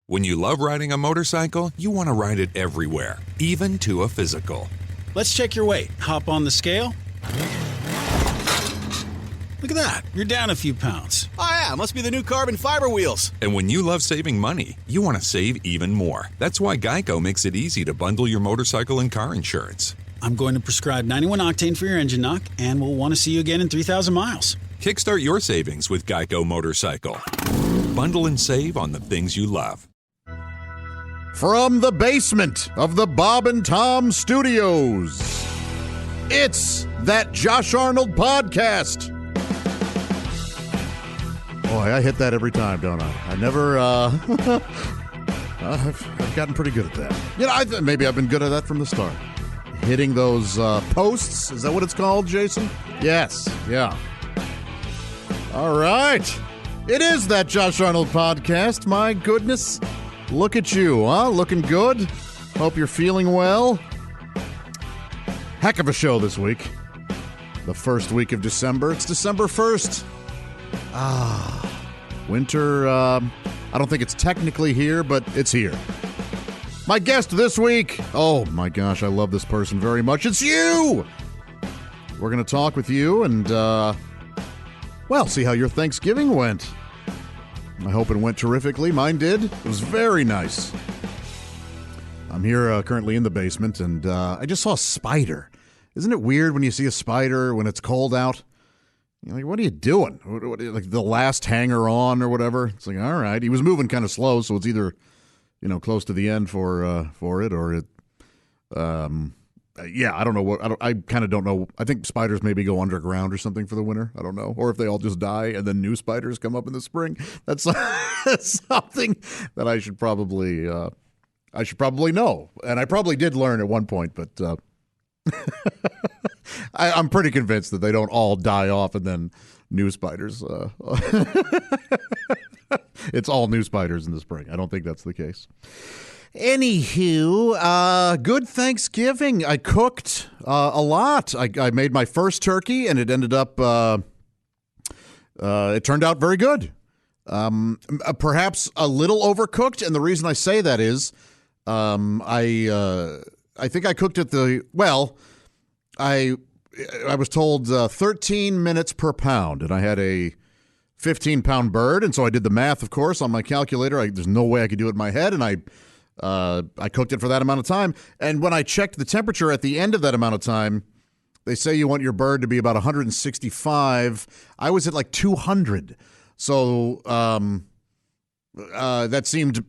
When you love riding a motorcycle, you want to ride it everywhere, even to a physical. Let's check your weight. Hop on the scale. Look at that. You're down a few pounds. Oh, yeah. Must be the new carbon fiber wheels. And when you love saving money, you want to save even more. That's why Geico makes it easy to bundle your motorcycle and car insurance. I'm going to prescribe 91 octane for your engine knock, and we'll want to see you again in 3,000 miles. Kickstart your savings with Geico Motorcycle. Bundle and save on the things you love. From the basement of the Bob and Tom Studios, it's That Josh Arnold Podcast. Boy, I hit that every time, don't I? I never, I've gotten pretty good at that. You know, maybe I've been good at that from the start. Hitting those posts, is that what it's called, Jason? Yes, yeah. All right. It is That Josh Arnold Podcast. My goodness. Look at you, huh? Looking good. Hope you're feeling well. Heck of a show this week. The first week of December. It's December 1st. Winter, I don't think it's technically here, but it's here. My guest this week. Oh my gosh, I love this person very much. It's you! We're going to talk with you and, well, see how your Thanksgiving went. I hope it went terrifically. Mine did. It was very nice. I'm here currently in the basement, and I just saw a spider. Isn't it weird when you see a spider when it's cold out? You're like, what are you doing? Like the last hanger on or whatever? It's like, all right. He was moving kind of slow, so it's either, you know, close to the end for it, or it. Yeah, I don't know what. I kind of don't know. I think spiders maybe go underground or something for the winter. I don't know, or if they all just die and then new spiders come up in the spring. That's something that I should probably know, and I probably did learn at one point, but I'm pretty convinced that they don't all die off and then new spiders. It's all new spiders in the spring. I don't think that's the case. Anywho, good Thanksgiving. I cooked a lot. I made my first turkey, and it ended up, it turned out very good. Perhaps a little overcooked, and the reason I say that is I think I cooked it I was told 13 minutes per pound, and I had a 15-pound bird, and so I did the math, of course, on my calculator. There's no way I could do it in my head, and I cooked it for that amount of time. And when I checked the temperature at the end of that amount of time, they say you want your bird to be about 165. I was at like 200. So that seemed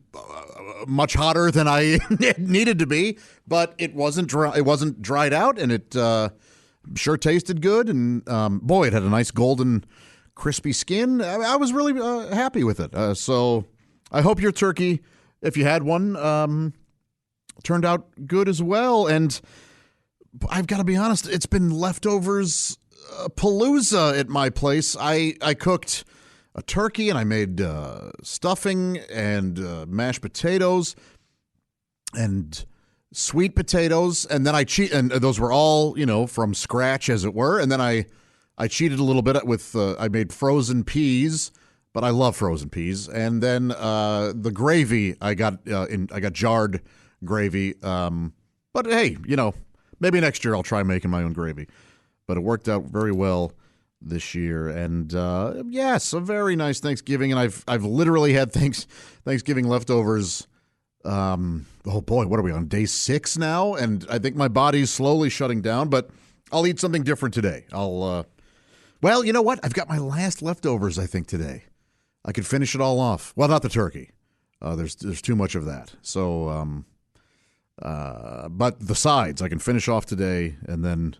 much hotter than I needed to be, but it wasn't dry. It wasn't dried out, and it sure tasted good. And boy, it had a nice golden, crispy skin. I was really happy with it. So I hope your turkey, if you had one, turned out good as well. And I've got to be honest, it's been leftovers palooza at my place. I cooked a turkey, and I made stuffing and mashed potatoes and sweet potatoes, and then and those were all, you know, from scratch, as it were. And then I cheated a little bit with I made frozen peas. But I love frozen peas, and then the gravy I got jarred gravy. But hey, you know, maybe next year I'll try making my own gravy. But it worked out very well this year, and yes, a very nice Thanksgiving. And I've literally had Thanksgiving leftovers. Oh boy, what are we on day 6 now? And I think my body's slowly shutting down. But I'll eat something different today. Well, you know what? I've got my last leftovers, I think, today. I could finish it all off. Well, not the turkey. There's too much of that. So, but the sides I can finish off today and then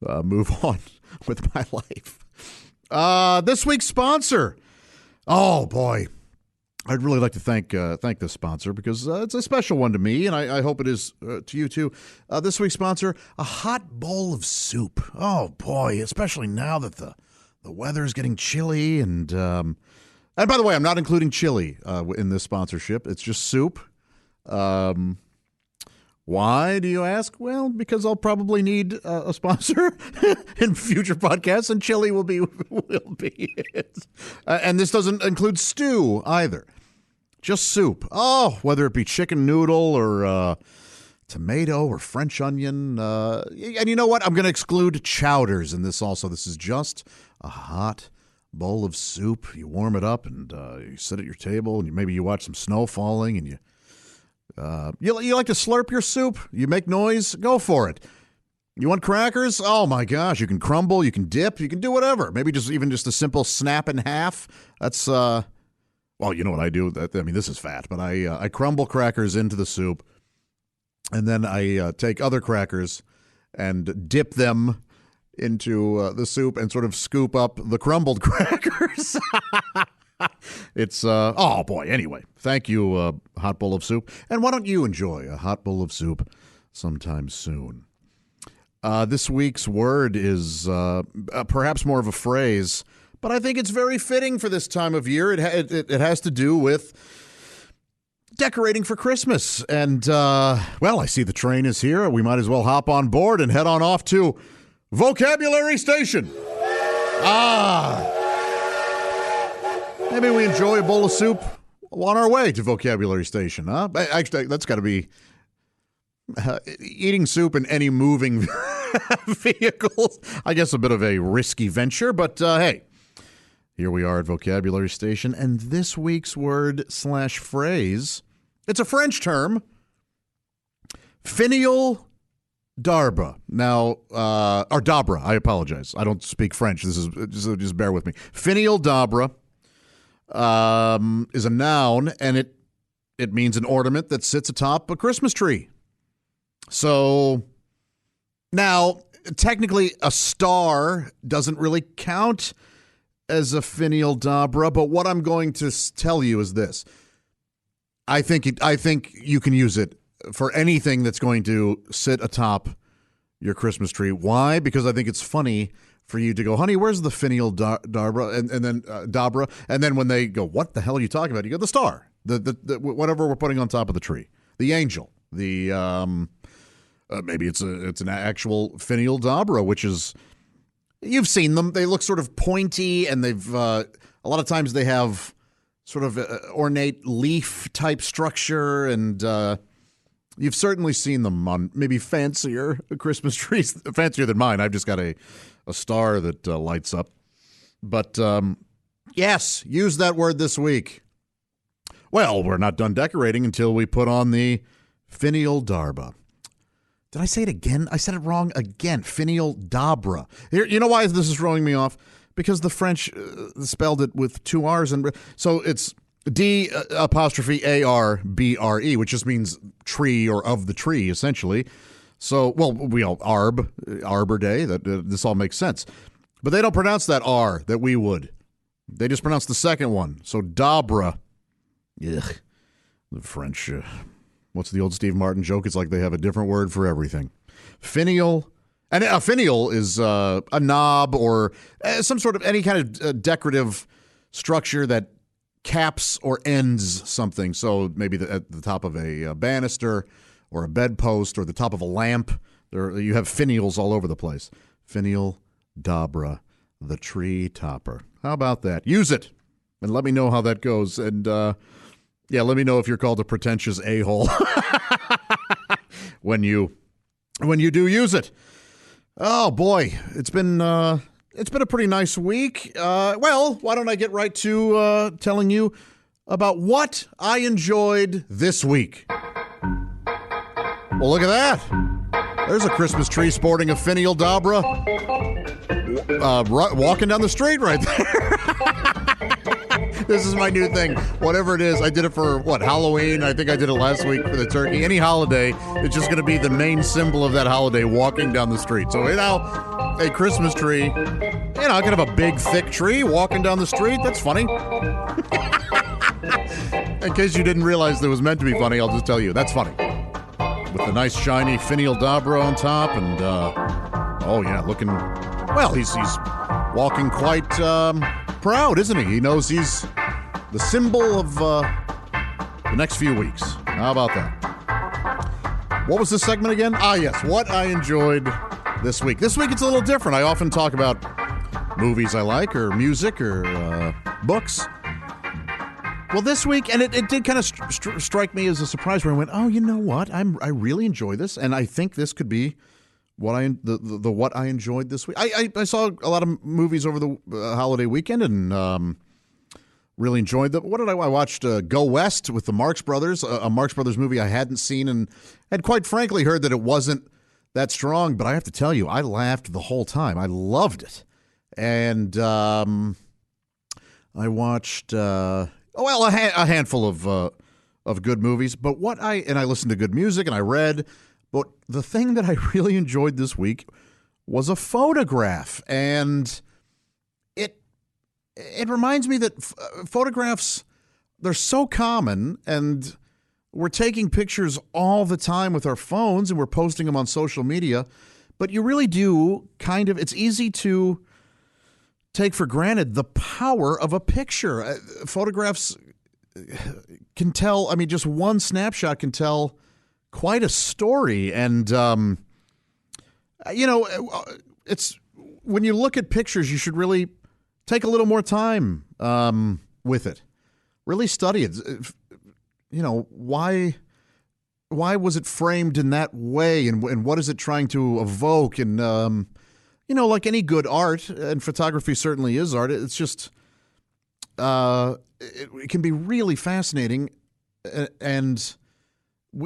move on with my life. This week's sponsor. Oh boy, I'd really like to thank this sponsor because it's a special one to me, and I hope it is to you too. This week's sponsor, a hot bowl of soup. Oh boy, especially now that the weather is getting chilly, and by the way, I'm not including chili in this sponsorship. It's just soup. Why, do you ask? Well, because I'll probably need a sponsor in future podcasts, and chili will be it. And this doesn't include stew either. Just soup. Oh, whether it be chicken noodle or tomato or French onion. And you know what? I'm going to exclude chowders in this also. This is just a hot bowl of soup. You warm it up and you sit at your table and maybe you watch some snow falling and you like to slurp your soup. You make noise. Go for it. You want crackers? Oh my gosh! You can crumble. You can dip. You can do whatever. Maybe even just a simple snap in half. That's well, you know what I do. I mean, this is fat, but I crumble crackers into the soup, and then I take other crackers and dip them into the soup and sort of scoop up the crumbled crackers. It's oh boy. Anyway, thank you, hot bowl of soup. And why don't you enjoy a hot bowl of soup sometime soon? This week's word is perhaps more of a phrase, but I think it's very fitting for this time of year. It has to do with decorating for Christmas. And, well, I see the train is here. We might as well hop on board and head on off to Vocabulary Station. Maybe we enjoy a bowl of soup on our way to Vocabulary Station, huh? Actually, that's got to be eating soup in any moving vehicles. I guess a bit of a risky venture, but hey, here we are at Vocabulary Station, and this week's word/phrase, it's a French term, finial d'arbre. Now, or d'arbre, I apologize. I don't speak French. This is just bear with me. Finial d'arbre is a noun, and it means an ornament that sits atop a Christmas tree. So now, technically, a star doesn't really count as a finial d'arbre, but what I'm going to tell you is this. I think you can use it for anything that's going to sit atop your Christmas tree. Why? Because I think it's funny for you to go, honey, where's the finial d'arbre? And then d'arbre. And then when they go, what the hell are you talking about? You go, the star, the whatever we're putting on top of the tree, the angel, the maybe it's an actual finial d'arbre, which is, you've seen them. They look sort of pointy, and they've a lot of times they have sort of ornate leaf type structure, and you've certainly seen them on maybe fancier Christmas trees, fancier than mine. I've just got a star that lights up. But yes, use that word this week. Well, we're not done decorating until we put on the finial d'arbre. Did I say it again? I said it wrong again. Finial d'arbre. Here, you know why this is throwing me off? Because the French spelled it with two R's. And so it's D''ARBRE, which just means tree or of the tree, essentially. So, well, we all Arbor Day. This all makes sense. But they don't pronounce that R that we would. They just pronounce the second one. So d'arbre. Ugh. The French... what's the old Steve Martin joke? It's like they have a different word for everything. Finial. And a finial is a knob or some sort of any kind of decorative structure that caps or ends something. So maybe at the top of a banister or a bedpost or the top of a lamp. You have finials all over the place. Finial d'arbre, the tree topper. How about that? Use it and let me know how that goes. And yeah, let me know if you're called a pretentious a-hole when you do use it. Oh boy, it's been a pretty nice week. Well, why don't I get right to telling you about what I enjoyed this week? Well, look at that. There's a Christmas tree sporting a finial d'arbre walking down the street right there. This is my new thing. Whatever it is, I did it for, Halloween? I think I did it last week for the turkey. Any holiday, it's just going to be the main symbol of that holiday, walking down the street. So, a Christmas tree, I can have a big, thick tree walking down the street. That's funny. In case you didn't realize that it was meant to be funny, I'll just tell you, that's funny. With the nice, shiny finial d'arbre on top, and, looking, well, he's walking quite proud, isn't he? He knows he's the symbol of the next few weeks. How about that? What was this segment again? Yes, what I enjoyed this week. This week it's a little different. I often talk about movies I like or music or books. Well, this week, and it did kind of strike me as a surprise where I went, oh, you know what? I really enjoy this, and I think this could be what I enjoyed this week. I saw a lot of movies over the holiday weekend and really enjoyed them. What did I watched Go West with the Marx Brothers, a Marx Brothers movie I hadn't seen and had quite frankly heard that it wasn't that strong, but I have to tell you, I laughed the whole time. I loved it. And I watched a handful of good movies, but I listened to good music and I read. But the thing that I really enjoyed this week was a photograph, and it reminds me that photographs, they're so common, and we're taking pictures all the time with our phones, and we're posting them on social media. But you really do it's easy to take for granted the power of a picture. Photographs can tell, just one snapshot can tell quite a story. And, it's when you look at pictures, you should really take a little more time with it. Really study it. Why was it framed in that way, and what is it trying to evoke? And, like any good art, and photography certainly is art, it's just, it can be really fascinating. And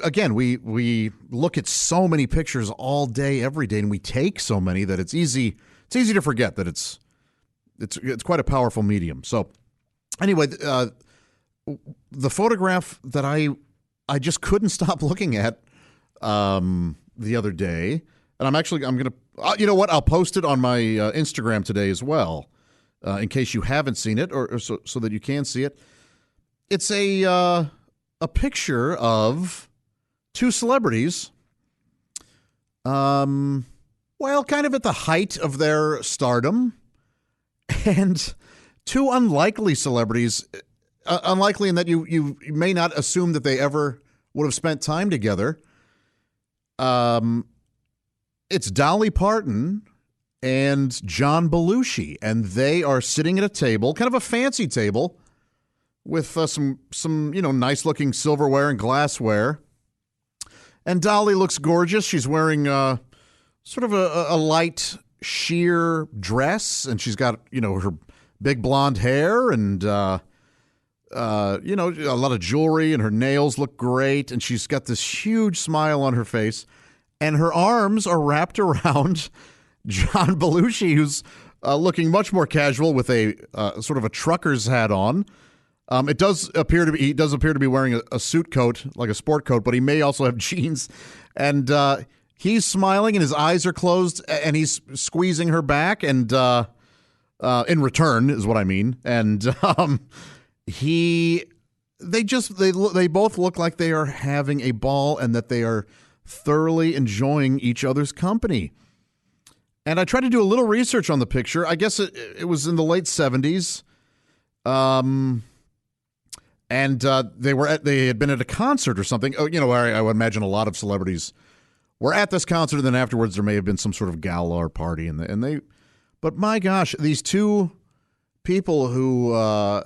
again, we look at so many pictures all day, every day, and we take so many that it's easy to forget that it's quite a powerful medium. So anyway, the photograph that I just couldn't stop looking at the other day, and I'm going to, you know what? I'll post it on my Instagram today as well, in case you haven't seen it, or so that you can see it. It's a picture of two celebrities, kind of at the height of their stardom, and two unlikely celebrities. Unlikely in that you may not assume that they ever would have spent time together. It's Dolly Parton and John Belushi, and they are sitting at a table, kind of a fancy table, with some nice looking silverware and glassware. And Dolly looks gorgeous. She's wearing sort of a light sheer dress, and she's got her big blonde hair and a lot of jewelry, and her nails look great, and she's got this huge smile on her face, and her arms are wrapped around John Belushi, who's looking much more casual with a sort of a trucker's hat on. He does appear to be wearing a suit coat, like a sport coat, but he may also have jeans, and he's smiling, and his eyes are closed, and he's squeezing her back, and in return is what I mean, and they both look like they are having a ball and that they are thoroughly enjoying each other's company. And I tried to do a little research on the picture. I guess it was in the late 70s. And they had been at a concert or something. I would imagine a lot of celebrities were at this concert, and then afterwards there may have been some sort of gala or party, but my gosh, these two people who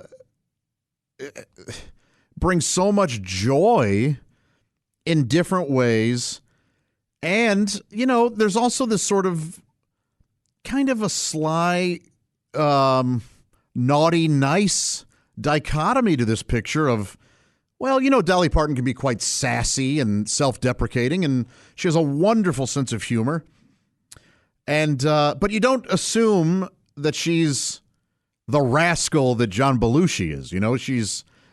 bring so much joy in different ways. And, there's also this sort of kind of a sly, naughty, nice dichotomy to this picture of, Dolly Parton can be quite sassy and self-deprecating, and she has a wonderful sense of humor. And but you don't assume that she's the rascal that John Belushi is.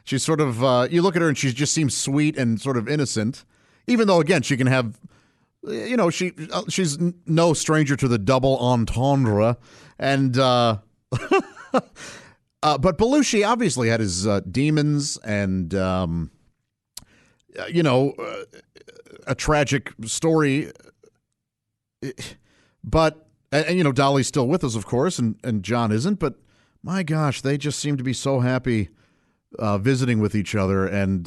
She's sort of you look at her and she just seems sweet and sort of innocent, even though again she can have, she's no stranger to the double entendre, and but Belushi obviously had his demons and a tragic story. But and Dolly's still with us, of course, and John isn't. But my gosh, they just seem to be so happy visiting with each other, and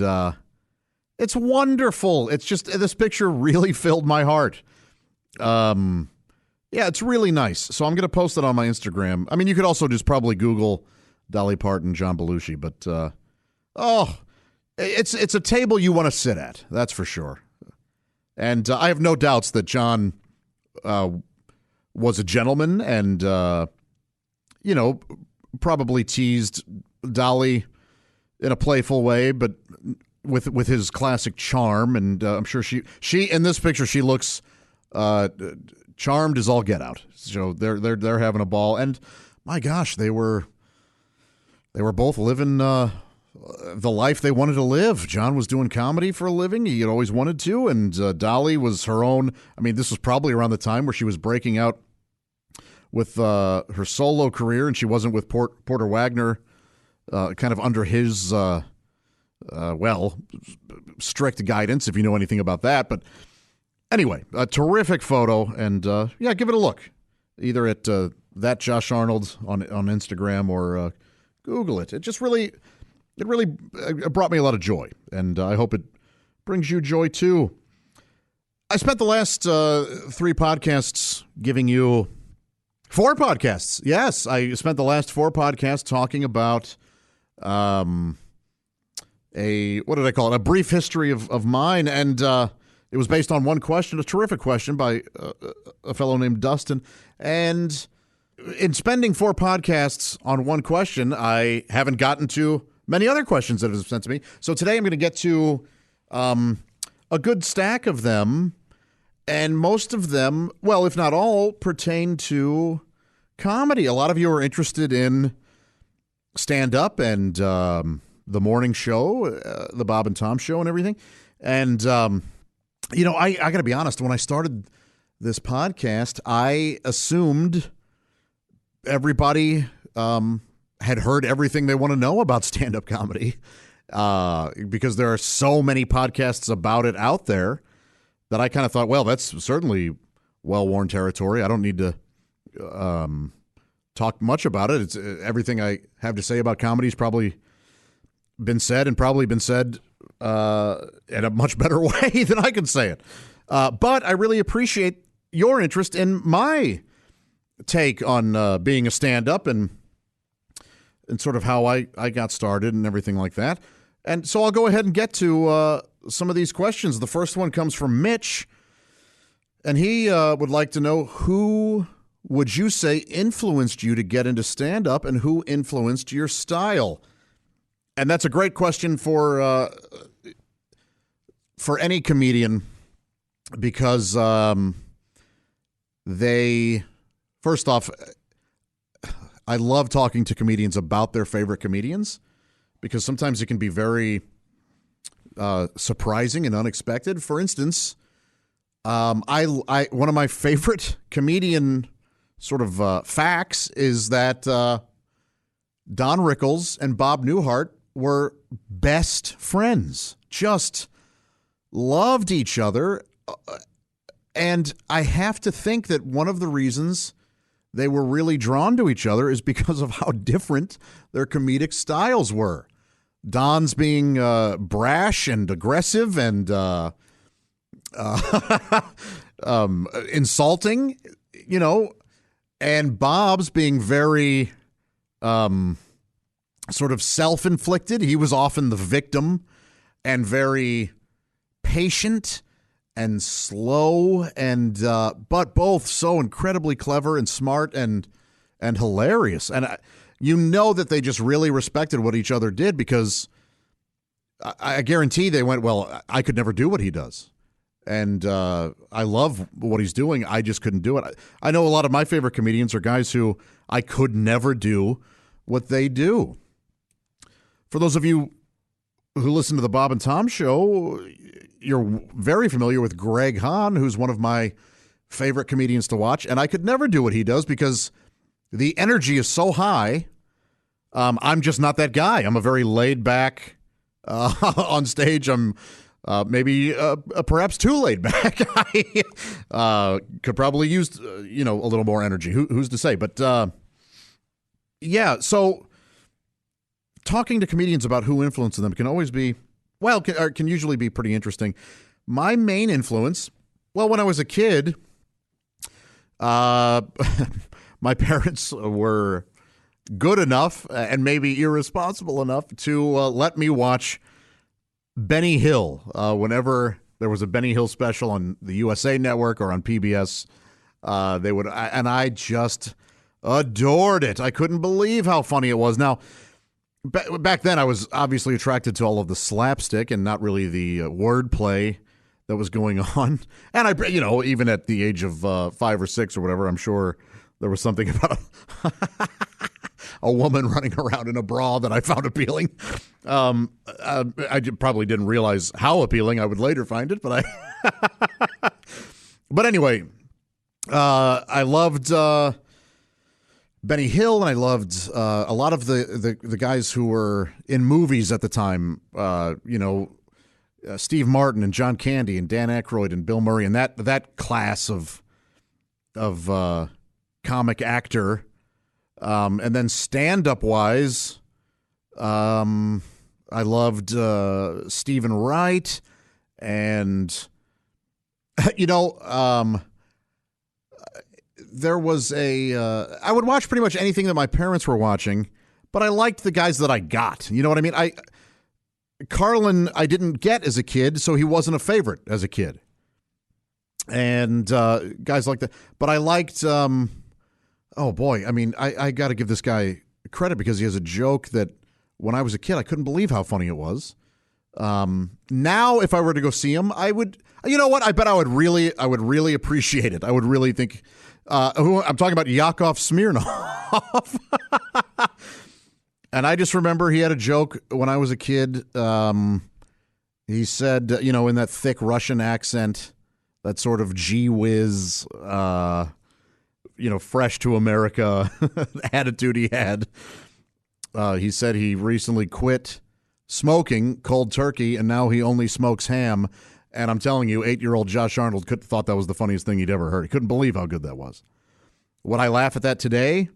it's wonderful. It's just, this picture really filled my heart. Yeah, it's really nice. So I'm going to post it on my Instagram. I mean, you could also just probably Google Dolly Parton, John Belushi, but Oh, it's a table you want to sit at. That's for sure. And I have no doubts that John was a gentleman and, probably teased Dolly in a playful way, but with his classic charm. And I'm sure she in this picture, she looks charmed as all get out. So they're having a ball. And my gosh, they were both living the life they wanted to live. John was doing comedy for a living. He had always wanted to. And Dolly was her own. I mean, this was probably around the time where she was breaking out with her solo career, and she wasn't with Porter Wagner, kind of under his, strict guidance, if you know anything about that. But anyway, a terrific photo. And, give it a look. Either at that Josh Arnold on Instagram or Google it. It really brought me a lot of joy, and I hope it brings you joy too. I spent the last 3 podcasts giving you 4 podcasts. Yes, I spent the last 4 podcasts talking about what did I call it? A brief history of mine, and it was based on one question, a terrific question by a fellow named Dustin. And in spending 4 podcasts on one question, I haven't gotten to many other questions that have been sent to me. So today I'm going to get to a good stack of them, and most of them, well, if not all, pertain to comedy. A lot of you are interested in stand-up and the morning show, the Bob and Tom show and everything. And, I got to be honest, when I started this podcast, I assumed everybody had heard everything they want to know about stand-up comedy because there are so many podcasts about it out there that I kind of thought, well, that's certainly well-worn territory. I don't need to talk much about it. It's everything I have to say about comedy has probably been said in a much better way than I can say it. But I really appreciate your interest in my take on being a stand-up and sort of how I got started and everything like that. And so I'll go ahead and get to some of these questions. The first one comes from Mitch, and he would like to know, who would you say influenced you to get into stand-up, and who influenced your style? And that's a great question for any comedian, because first off, I love talking to comedians about their favorite comedians, because sometimes it can be very surprising and unexpected. For instance, one of my favorite comedian sort of facts is that Don Rickles and Bob Newhart were best friends, just loved each other. And I have to think that one of the reasons they were really drawn to each other is because of how different their comedic styles were. Don's being brash and aggressive and insulting, and Bob's being very sort of self-inflicted. He was often the victim and very patient and slow, and but both so incredibly clever and smart and hilarious. And that they just really respected what each other did, because I guarantee they went, well, I could never do what he does. And I love what he's doing. I just couldn't do it. I know a lot of my favorite comedians are guys who I could never do what they do. For those of you who listen to the Bob and Tom show, you're very familiar with Greg Hahn, who's one of my favorite comedians to watch. And I could never do what he does because the energy is so high. I'm just not that guy. I'm a very laid back on stage. I'm maybe perhaps too laid back. I could probably use a little more energy. Who's to say? But so talking to comedians about who influenced them can always be, can usually be pretty interesting. My main influence, when I was a kid, my parents were good enough and maybe irresponsible enough to let me watch Benny Hill whenever there was a Benny Hill special on the USA Network or on PBS. They would, and I just adored it. I couldn't believe how funny it was. Now, back then, I was obviously attracted to all of the slapstick and not really the wordplay that was going on. And I, even at the age of 5 or 6 or whatever, I'm sure there was something about a woman running around in a bra that I found appealing. I probably didn't realize how appealing I would later find it, but but anyway, I loved Benny Hill, and I loved a lot of the guys who were in movies at the time. Steve Martin and John Candy and Dan Aykroyd and Bill Murray and that class of comic actor. And then stand-up wise, I loved Stephen Wright, and there was I would watch pretty much anything that my parents were watching, but I liked the guys that I got. You know what I mean? Carlin I didn't get as a kid, so he wasn't a favorite as a kid. And guys like that. But I liked, oh boy, I mean, I got to give this guy credit because he has a joke that when I was a kid, I couldn't believe how funny it was. Now, if I were to go see him, I would, you know what? I bet I would really appreciate it. I would really think, I'm talking about Yakov Smirnoff. And I just remember he had a joke when I was a kid. He said, in that thick Russian accent, that sort of gee whiz, fresh to America attitude he had. He said he recently quit smoking cold turkey, and now he only smokes ham. And I'm telling you, 8-year-old Josh Arnold thought that was the funniest thing he'd ever heard. He couldn't believe how good that was. Would I laugh at that today?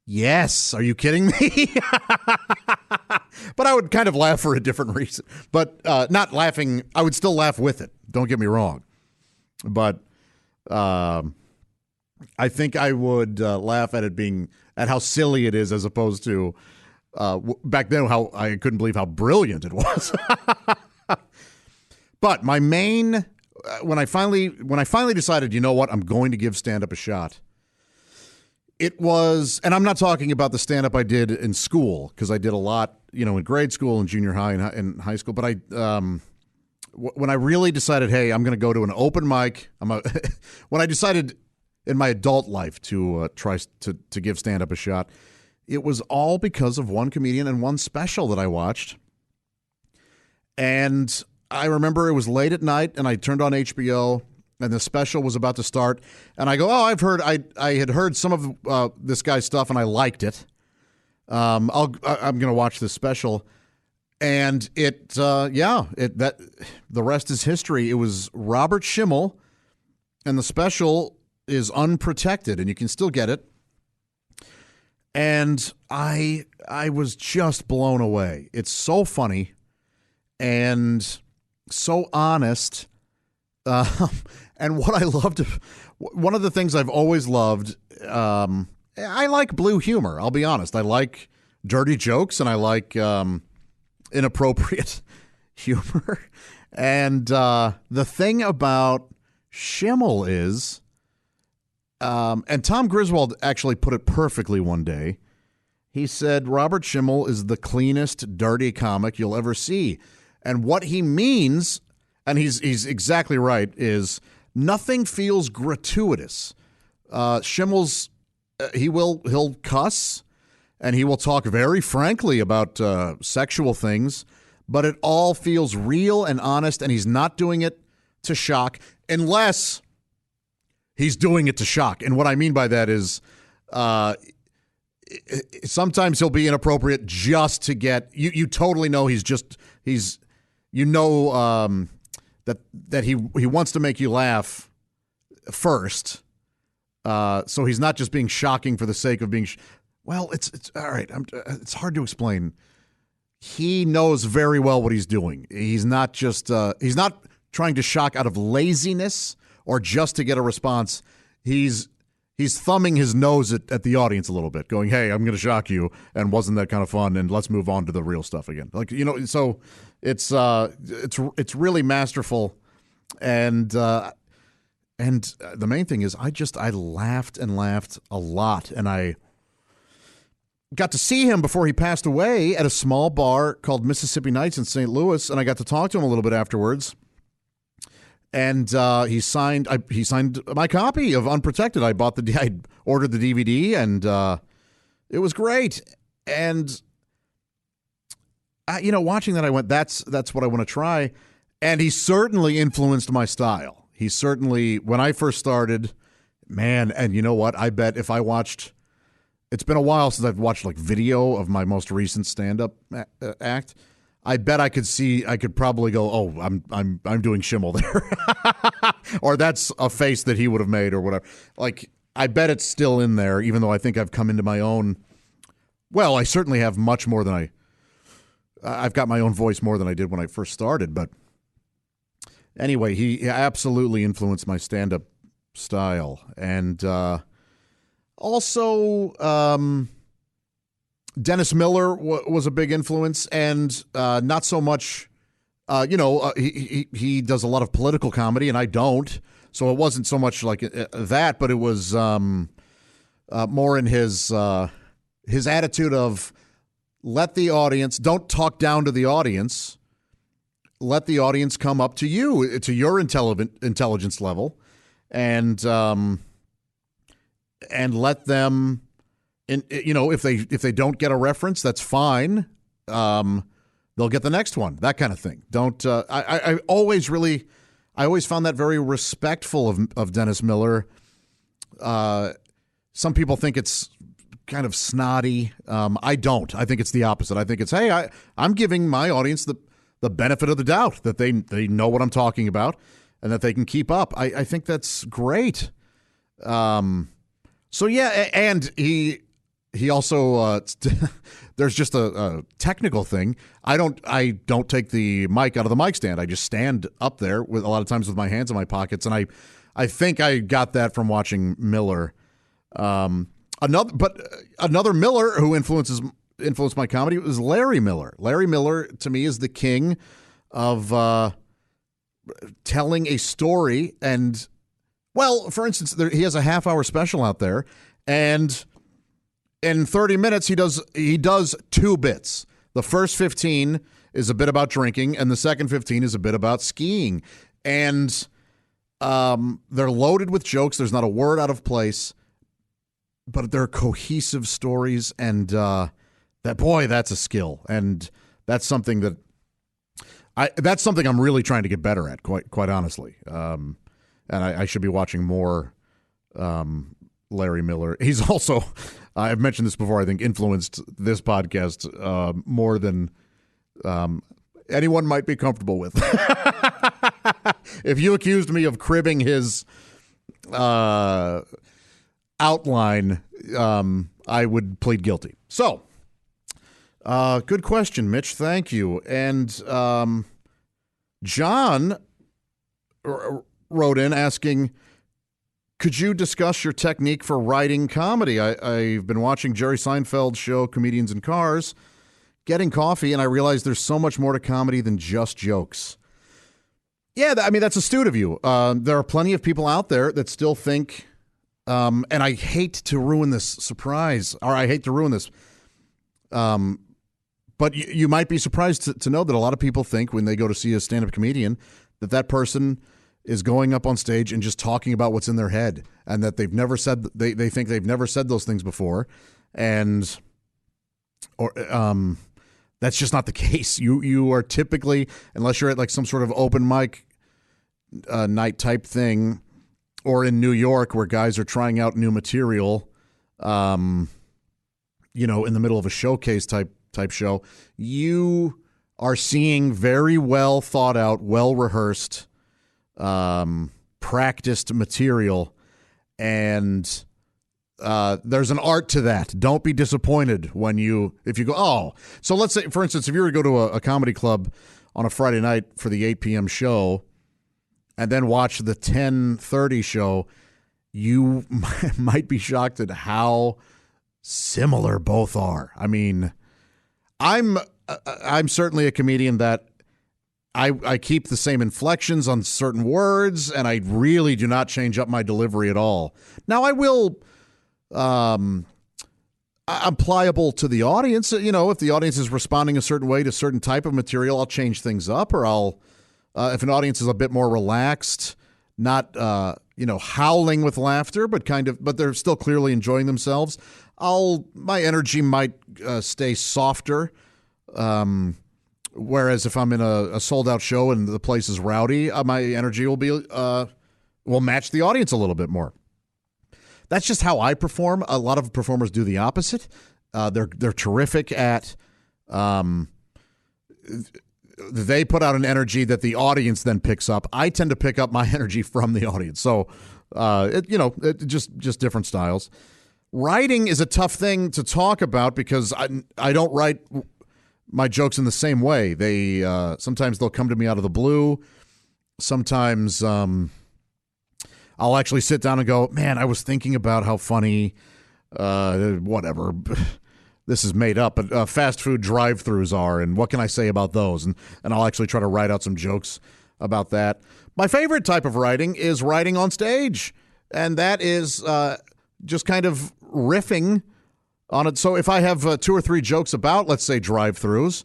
Yes. Are you kidding me? But I would kind of laugh for a different reason. But not laughing. I would still laugh with it. Don't get me wrong. But I think I would laugh at it at how silly it is, as opposed to back then how I couldn't believe how brilliant it was. But my main, when I finally decided, you know what, I'm going to give stand-up a shot. It was, and I'm not talking about the stand-up I did in school, because I did a lot, in grade school and junior high and high school. But when I really decided, hey, I'm going to go to an open mic, when I decided in my adult life to try to give stand-up a shot, it was all because of one comedian and one special that I watched. And I remember it was late at night, and I turned on HBO, and the special was about to start. And I go, oh, I had heard some of this guy's stuff, and I liked it. I'm going to watch this special. And the rest is history. It was Robert Schimmel, and the special is Unprotected, and you can still get it. And I was just blown away. It's so funny and so honest. And what I loved, one of the things I've always loved, I like blue humor. I'll be honest. I like dirty jokes, and I like inappropriate humor. And the thing about Schimmel is, and Tom Griswold actually put it perfectly one day. He said, Robert Schimmel is the cleanest, dirty comic you'll ever see. And what he means, and he's exactly right, is nothing feels gratuitous. Schimmel's, he'll cuss, and he will talk very frankly about sexual things, but it all feels real and honest, and he's not doing it to shock, unless he's doing it to shock. And what I mean by that is sometimes he'll be inappropriate just to get you totally know that he wants to make you laugh first. So he's not just being shocking for the sake of being well, it's all right. It's hard to explain. He knows very well what he's doing. He's not just he's not trying to shock out of laziness or just to get a response. He's he's thumbing his nose at the audience a little bit, going, "Hey, I'm going to shock you, and wasn't that kind of fun? And let's move on to the real stuff again." Like, so it's really masterful, and the main thing is I laughed and laughed a lot, and I got to see him before he passed away at a small bar called Mississippi Nights in St. Louis, and I got to talk to him a little bit afterwards. And he signed my copy of Unprotected. I ordered the DVD, and it was great. And watching that, I went, that's what I want to try. And he certainly influenced my style. He certainly, when I first started, man. And you know what? I bet if I watched, it's been a while since I've watched like video of my most recent stand-up act. I bet I could probably go, oh, I'm doing Schimmel there. Or that's a face that he would have made or whatever. Like, I bet it's still in there, even though I think I've come into my own. Well, I certainly have much more than I've got my own voice more than I did when I first started. But anyway, he absolutely influenced my stand-up style. And also, Dennis Miller was a big influence, and not so much. He does a lot of political comedy, and I don't. So it wasn't so much like that, but it was more in his attitude of let the audience, don't talk down to the audience. Let the audience come up to you, to your intelligence level, and let them. And if they don't get a reference, that's fine. They'll get the next one. That kind of thing. Don't. I always found that very respectful of Dennis Miller. Some people think it's kind of snotty. I don't. I think it's the opposite. I think it's, hey, I'm giving my audience the benefit of the doubt that they know what I'm talking about and that they can keep up. I think that's great. So yeah, and he also there's just a technical thing. I don't take the mic out of the mic stand. I just stand up there with a lot of times with my hands in my pockets, and I think I got that from watching Miller. Another Miller who influenced my comedy was Larry Miller. Larry Miller to me is the king of telling a story. And well, for instance, he has a half-hour special out there, and in 30 minutes, he does two bits. The first 15 is a bit about drinking, and the second 15 is a bit about skiing. And they're loaded with jokes. There's not a word out of place, but they're cohesive stories. And that's a skill, and that's something that I'm really trying to get better at. Quite honestly, and I should be watching more Larry Miller. He's also, I've mentioned this before, I think influenced this podcast more than anyone might be comfortable with. If you accused me of cribbing his outline, I would plead guilty. So, good question, Mitch. Thank you. And John wrote in asking, could you discuss your technique for writing comedy? I've been watching Jerry Seinfeld's show, Comedians in Cars, getting coffee, and I realized there's so much more to comedy than just jokes. Yeah, I mean, that's astute of you. There are plenty of people out there that still think, and I hate to ruin this surprise, or I hate to ruin this, but you might be surprised to know that a lot of people think when they go to see a stand-up comedian that person is going up on stage and just talking about what's in their head, and that they've never said, they think they've never said those things before. That's just not the case. You are typically, unless you're at like some sort of open mic night type thing, or in New York where guys are trying out new material, in the middle of a showcase type show, you are seeing very well thought out, well rehearsed, practiced material, and there's an art to that. Don't be disappointed if you go, oh, so let's say, for instance, if you were to go to a comedy club on a Friday night for the 8 p.m. show and then watch the 10:30 show, you might be shocked at how similar both are. I mean, I'm certainly a comedian that I keep the same inflections on certain words, and I really do not change up my delivery at all. Now, I will. I'm pliable to the audience. You know, if the audience is responding a certain way to a certain type of material, I'll change things up, or I'll, if an audience is a bit more relaxed, not, howling with laughter, but they're still clearly enjoying themselves, my energy might stay softer. Whereas if I'm in a sold out show and the place is rowdy, my energy will match the audience a little bit more. That's just how I perform. A lot of performers do the opposite. They're terrific at. They put out an energy that the audience then picks up. I tend to pick up my energy from the audience. So, just different styles. Writing is a tough thing to talk about because I don't write my jokes in the same way. Sometimes they'll come to me out of the blue. Sometimes I'll actually sit down and go, man, I was thinking about how funny, whatever, this is made up, but fast food drive-thrus are, and what can I say about those? And I'll actually try to write out some jokes about that. My favorite type of writing is writing on stage, and that is just kind of riffing on it. So if I have 2 or 3 jokes about, let's say, drive-thrus,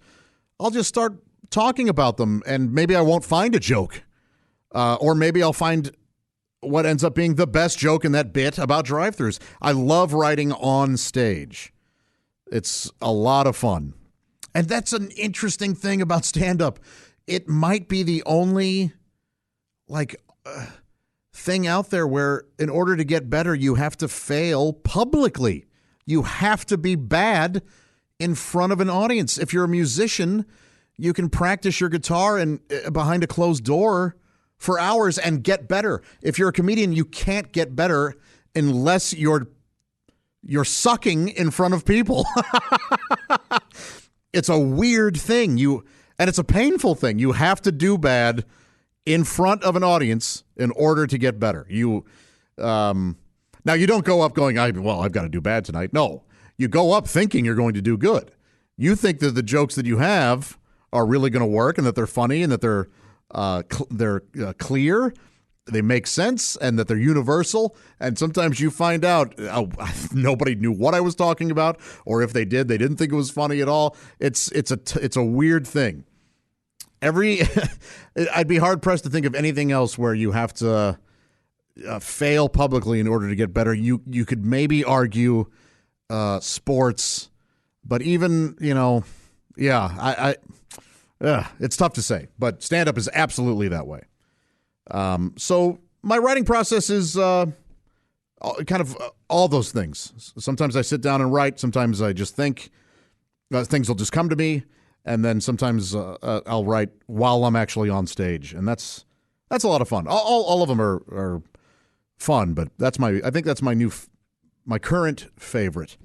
I'll just start talking about them, and maybe I won't find a joke, or maybe I'll find what ends up being the best joke in that bit about drive-thrus. I love writing on stage. It's a lot of fun. And that's an interesting thing about stand-up. It might be the only thing out there where in order to get better, you have to fail publicly. You have to be bad in front of an audience. If you're a musician, you can practice your guitar and behind a closed door for hours and get better. If you're a comedian, you can't get better unless you're sucking in front of people. It's a weird thing. And it's a painful thing. You have to do bad in front of an audience in order to get better. Now, you don't go up going, I've got to do bad tonight. No, you go up thinking you're going to do good. You think that the jokes that you have are really going to work and that they're funny and that they're clear, they make sense, and that they're universal. And sometimes you find out nobody knew what I was talking about, or if they did, they didn't think it was funny at all. It's a weird thing. I'd be hard pressed to think of anything else where you have to fail publicly in order to get better. You could maybe argue sports, but even it's tough to say. But stand up is absolutely that way. So my writing process is kind of all those things. Sometimes I sit down and write. Sometimes I just think things will just come to me, and then sometimes I'll write while I'm actually on stage, and that's a lot of fun. All of them are fun, but I think that's my current favorite.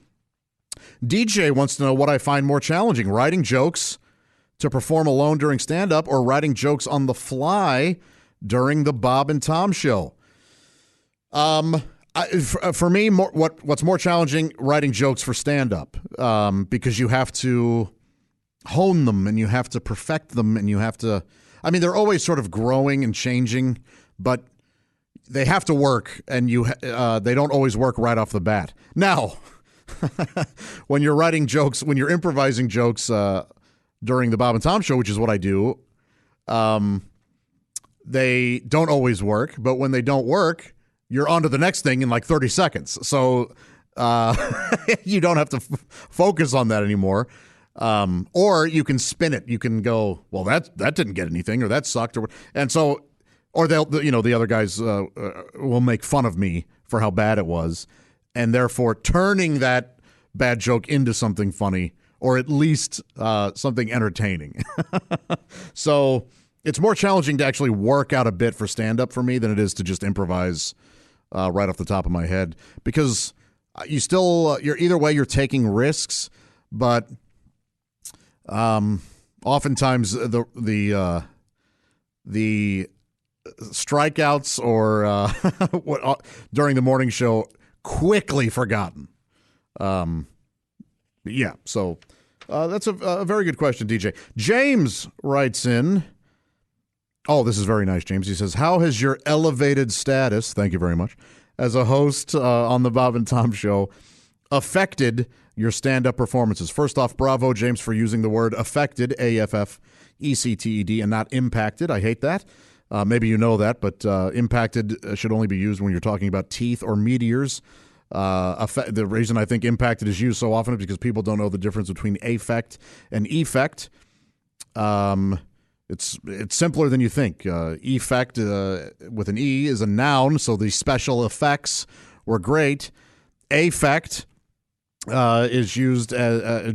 DJ wants to know what I find more challenging: writing jokes to perform alone during stand-up, or writing jokes on the fly during the Bob and Tom show. For me, what's more challenging, writing jokes for stand-up, because you have to hone them and you have to perfect them and you have to. I mean, they're always sort of growing and changing, but they have to work, and they don't always work right off the bat. Now, when you're writing jokes, when you're improvising jokes during the Bob and Tom show, which is what I do, they don't always work. But when they don't work, you're on to the next thing in like 30 seconds. So you don't have to focus on that anymore. Or you can spin it. You can go, well, that didn't get anything, or that sucked, or the other guys will make fun of me for how bad it was, and therefore turning that bad joke into something funny, or at least something entertaining. So it's more challenging to actually work out a bit for stand-up for me than it is to just improvise right off the top of my head, because you're either way, you're taking risks, but oftentimes the strikeouts or during the morning show quickly forgotten. Yeah, so that's a very good question, DJ. James writes in. Oh, this is very nice, James. He says, how has your elevated status, thank you very much, as a host on the Bob and Tom Show affected your stand-up performances? First off, bravo, James, for using the word affected, A-F-F-E-C-T-E-D, and not impacted. I hate that. Maybe you know that, but impacted should only be used when you're talking about teeth or meteors. The reason I think impacted is used so often is because people don't know the difference between affect and effect. It's simpler than you think. Effect with an E is a noun, so the special effects were great. Affect is used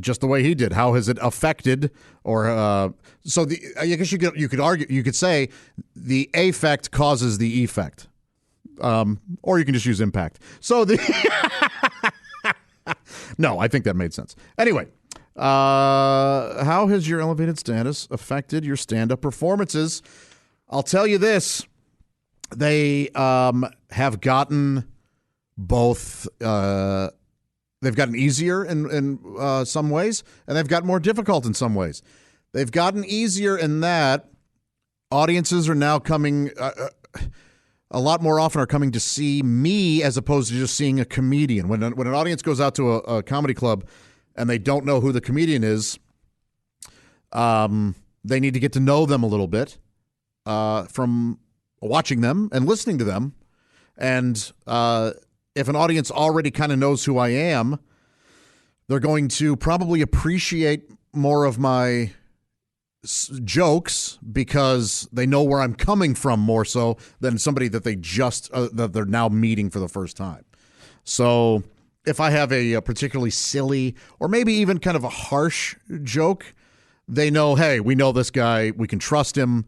just the way he did. How has it affected? Or so I guess you could argue, you could say the affect causes the effect, or you can just use impact. So no, I think that made sense. Anyway. How has your elevated status affected your stand-up performances? I'll tell you this. They have gotten both they've gotten easier in some ways, and they've gotten more difficult in some ways. They've gotten easier in that audiences are now coming a lot more often are coming to see me as opposed to just seeing a comedian. When an audience goes out to a comedy club and they don't know who the comedian is, they need to get to know them a little bit from watching them and listening to them. And if an audience already kind of knows who I am, they're going to probably appreciate more of my jokes because they know where I'm coming from more so than somebody that they just that they're now meeting for the first time. So if I have a particularly silly or maybe even kind of a harsh joke, they know, hey, we know this guy. We can trust him.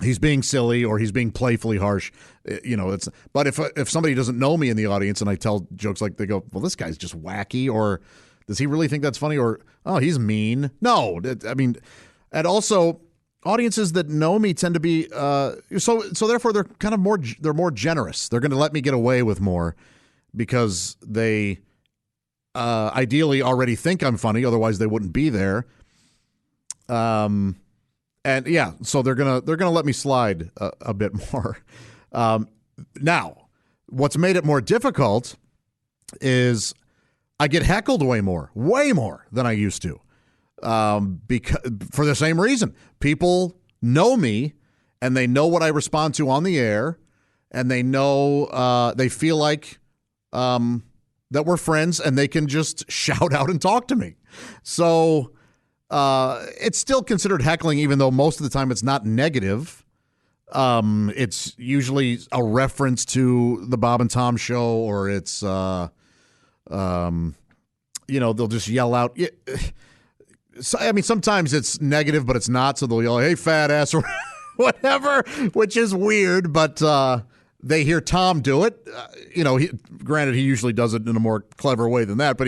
He's being silly or he's being playfully harsh. But if somebody doesn't know me in the audience and I tell jokes like they go, well, this guy's just wacky, or does he really think that's funny? Or, oh, he's mean. No, I mean, and also audiences that know me tend to be so therefore they're kind of more generous. They're going to let me get away with more because they ideally already think I'm funny. Otherwise, they wouldn't be there. And yeah, so they're gonna let me slide a bit more. Now, what's made it more difficult is I get heckled way more than I used to. Because for the same reason, people know me and they know what I respond to on the air, and they know they feel like that we're friends and they can just shout out and talk to me. So it's still considered heckling, even though most of the time it's not negative. It's usually a reference to the Bob and Tom Show, or it's they'll just yell out. I mean, sometimes it's negative, but it's not. So they'll yell, "Hey, fat ass," or whatever, which is weird. But they hear Tom do it. Granted, he usually does it in a more clever way than that. But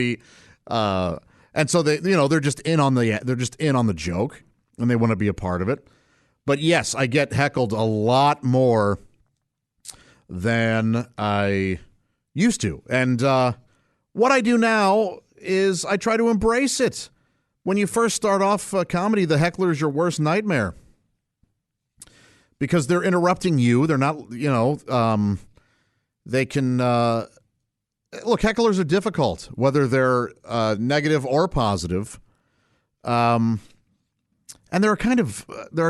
and so they're just in on the joke, and they want to be a part of it. But yes, I get heckled a lot more than I used to. And what I do now is I try to embrace it. When you first start off comedy, the heckler is your worst nightmare because they're interrupting you. They're not, they can look, hecklers are difficult, whether they're negative or positive. And there are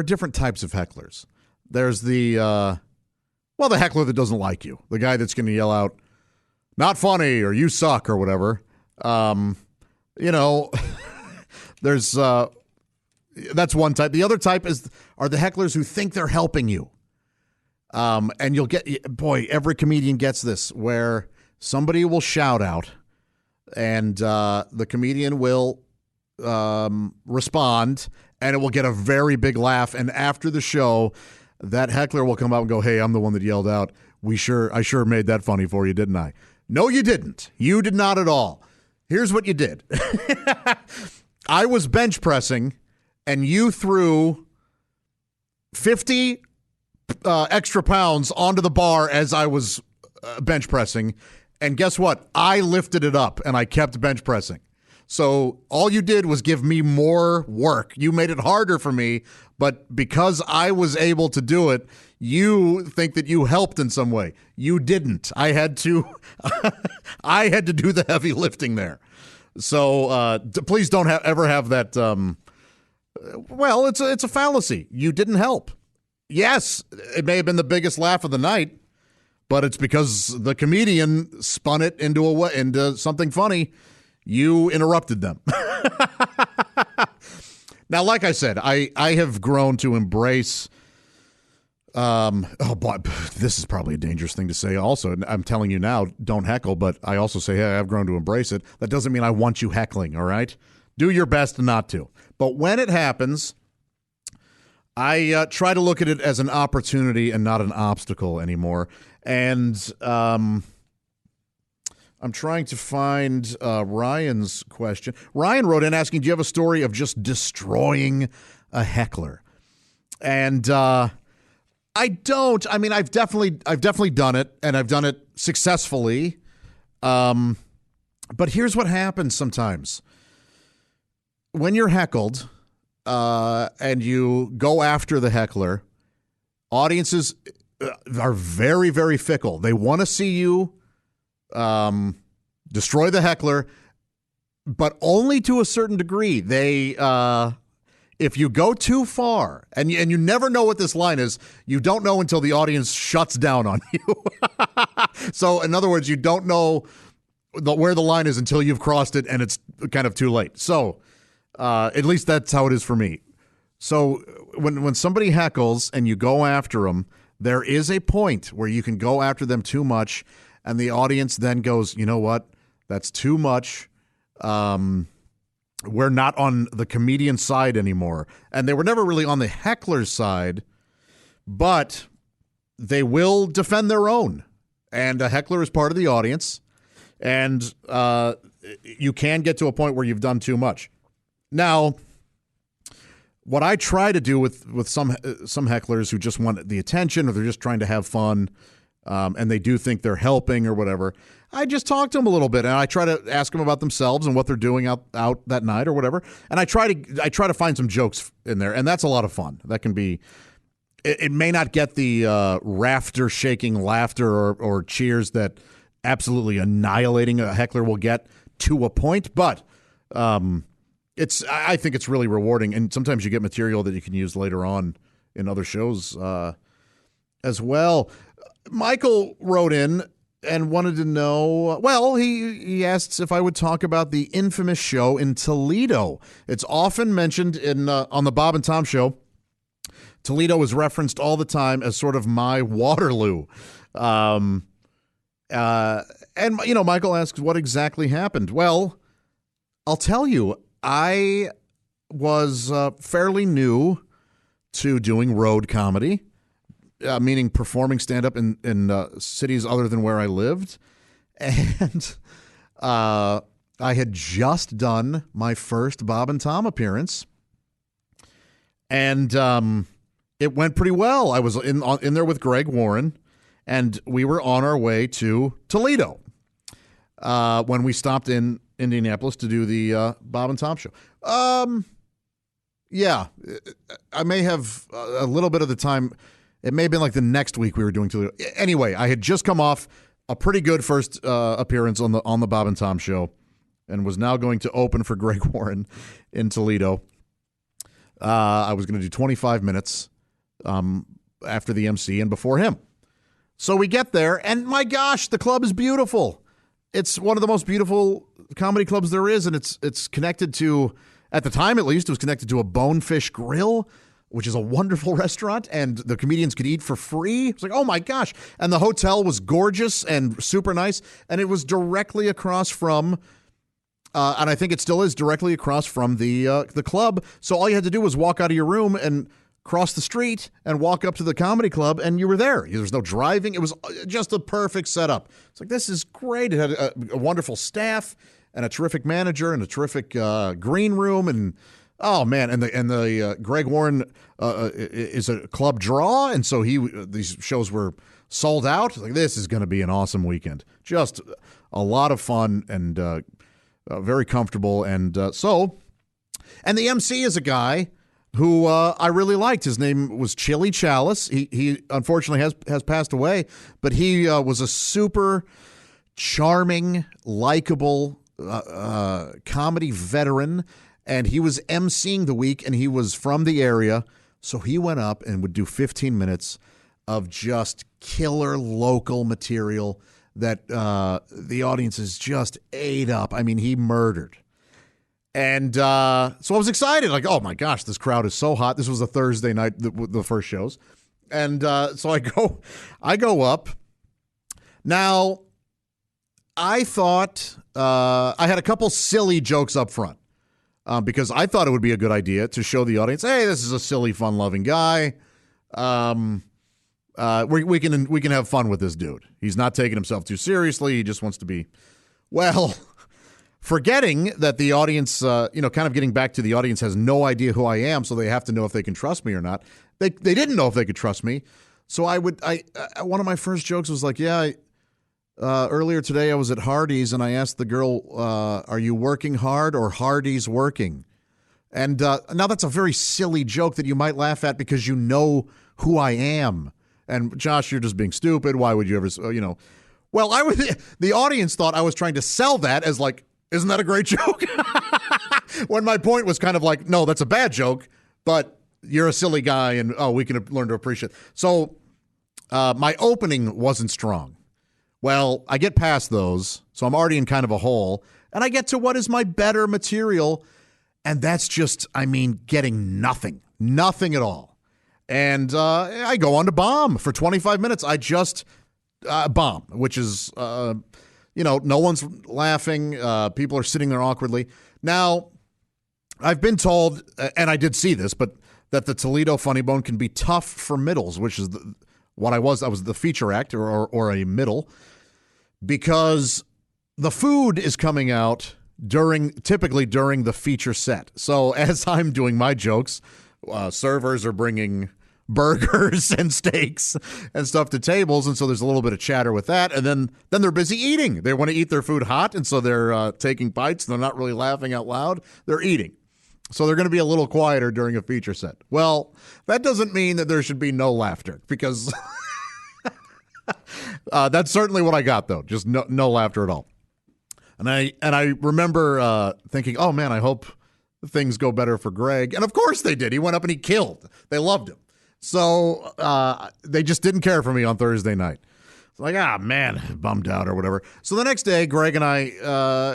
different types of hecklers. There's the heckler that doesn't like you, the guy that's going to yell out, "Not funny," or "You suck," or whatever. There's that's one type. The other type are the hecklers who think they're helping you. And you'll get, every comedian gets this, where somebody will shout out and the comedian will respond, and it will get a very big laugh. And after the show, that heckler will come out and go, "Hey, I'm the one that yelled out. I sure made that funny for you, didn't I?" No, you didn't. You did not at all. Here's what you did. I was bench pressing, and you threw 50 extra pounds onto the bar as I was bench pressing. And guess what? I lifted it up and I kept bench pressing. So all you did was give me more work. You made it harder for me, but because I was able to do it, you think that you helped in some way. You didn't. I had to I had to do the heavy lifting there. So please don't ever have that well, it's a fallacy. You didn't help. Yes, it may have been the biggest laugh of the night, but it's because the comedian spun it into something funny. You interrupted them. Now, like I said, I have grown to embrace. Oh boy, this is probably a dangerous thing to say. Also, I'm telling you now, don't heckle. But I also say, hey, I've grown to embrace it. That doesn't mean I want you heckling. All right, do your best not to. But when it happens, I try to look at it as an opportunity and not an obstacle anymore. And I'm trying to find Ryan's question. Ryan wrote in asking, do you have a story of just destroying a heckler? And I don't. I mean, I've definitely done it, and I've done it successfully. But here's what happens sometimes. When you're heckled and you go after the heckler, audiences are very, very fickle. They want to see you destroy the heckler, but only to a certain degree. They, if you go too far, and you never know what this line is, you don't know until the audience shuts down on you. So, in other words, you don't know where the line is until you've crossed it, and it's kind of too late. So, at least that's how it is for me. So, when somebody heckles and you go after them, there is a point where you can go after them too much, and the audience then goes, you know what? That's too much. We're not on the comedian side anymore. And they were never really on the heckler's side, but they will defend their own. And a heckler is part of the audience. And you can get to a point where you've done too much. Now, what I try to do with some hecklers who just want the attention, or they're just trying to have fun, and they do think they're helping or whatever, I just talk to them a little bit, and I try to ask them about themselves and what they're doing out that night or whatever. And I try to find some jokes in there, and that's a lot of fun. That can be. It may not get the rafter shaking laughter or cheers that absolutely annihilating a heckler will get to a point, but I think it's really rewarding, and sometimes you get material that you can use later on in other shows as well. Michael wrote in and wanted to know, well, he asked if I would talk about the infamous show in Toledo. It's often mentioned on the Bob and Tom show. Toledo is referenced all the time as sort of my Waterloo. And, Michael asks what exactly happened. Well, I'll tell you, I was fairly new to doing road comedy, meaning performing stand-up in cities other than where I lived. And I had just done my first Bob and Tom appearance. And it went pretty well. I was in there with Greg Warren, and we were on our way to Toledo when we stopped in Indianapolis to do the Bob and Tom show. Yeah, I may have a little bit of the time. It may have been like the next week we were doing Toledo. Anyway, I had just come off a pretty good first appearance on the Bob and Tom show, and was now going to open for Greg Warren in Toledo. I was going to do 25 minutes after the MC and before him. So we get there, and my gosh, the club is beautiful. It's one of the most beautiful comedy clubs there is, and it's connected to, at the time at least, it was connected to a Bonefish Grill, which is a wonderful restaurant, and the comedians could eat for free. It's like, oh my gosh. And the hotel was gorgeous and super nice, and it was directly across from, and I think it still is, directly across from the club. So all you had to do was walk out of your room and cross the street and walk up to the comedy club, and you were there. There was no driving. It was just a perfect setup. It's like, this is great. It had a wonderful staff and a terrific manager and a terrific green room, and Oh man, and the Greg Warren is a club draw, and so these shows were sold out. Like, this is going to be an awesome weekend. Just a lot of fun and very comfortable, and the MC is a guy who I really liked. His name was Chili Chalice. He unfortunately has passed away, but he was a super charming, likable comedy veteran. And he was emceeing the week, and he was from the area. So he went up and would do 15 minutes of just killer local material that the audiences just ate up. I mean, he murdered. And so I was excited. Like, oh, my gosh, this crowd is so hot. This was a Thursday night, the first shows. And so I go up. Now, I thought I had a couple silly jokes up front. Because I thought it would be a good idea to show the audience, hey, this is a silly, fun-loving guy. We can have fun with this dude. He's not taking himself too seriously. He just wants to be, well, forgetting that the audience, kind of getting back to the audience has no idea who I am, so they have to know if they can trust me or not. They didn't know if they could trust me. So one of my first jokes was like, yeah, earlier today I was at Hardee's and I asked the girl, are you working hard or Hardee's working? And now that's a very silly joke that you might laugh at because you know who I am. And Josh, you're just being stupid. Why would you ever, Well, the audience thought I was trying to sell that as like, isn't that a great joke? When my point was kind of like, no, that's a bad joke, but you're a silly guy and, we can learn to appreciate it. So my opening wasn't strong. Well, I get past those, so I'm already in kind of a hole, and I get to what is my better material, and that's just, getting nothing at all. And I go on to bomb for 25 minutes. I just bomb, which is, no one's laughing. People are sitting there awkwardly. Now, I've been told, and I did see this, but that the Toledo Funny Bone can be tough for middles, which is what I was. I was the feature act or a middle, because the food is coming out typically during the feature set. So as I'm doing my jokes, servers are bringing burgers and steaks and stuff to tables, and so there's a little bit of chatter with that, and then they're busy eating. They want to eat their food hot, and so they're taking bites. They're not really laughing out loud. They're eating. So they're going to be a little quieter during a feature set. Well, that doesn't mean that there should be no laughter, because that's certainly what I got, though. Just no laughter at all. And I remember thinking, oh, man, I hope things go better for Greg. And of course they did. He went up and he killed. They loved him. So they just didn't care for me on Thursday night. It's like, man, bummed out or whatever. So the next day, Greg and I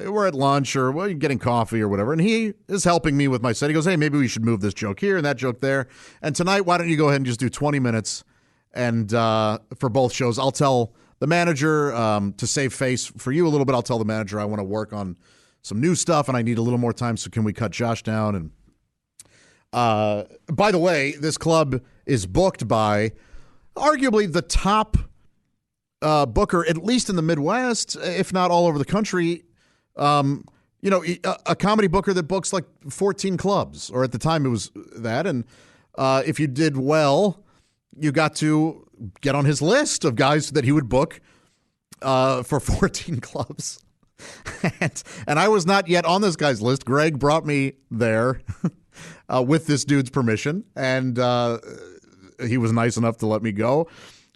were at lunch or getting coffee or whatever, and he is helping me with my set. He goes, hey, maybe we should move this joke here and that joke there. And tonight, why don't you go ahead and just do 20 minutes? And for both shows, I'll tell the manager to save face for you a little bit. I'll tell the manager I want to work on some new stuff and I need a little more time. So can we cut Josh down? And by the way, this club is booked by arguably the top booker, at least in the Midwest, if not all over the country. A comedy booker that books like 14 clubs, or at the time it was that. And if you did well, you got to get on his list of guys that he would book for 14 clubs. and I was not yet on this guy's list. Greg brought me there with this dude's permission, and he was nice enough to let me go.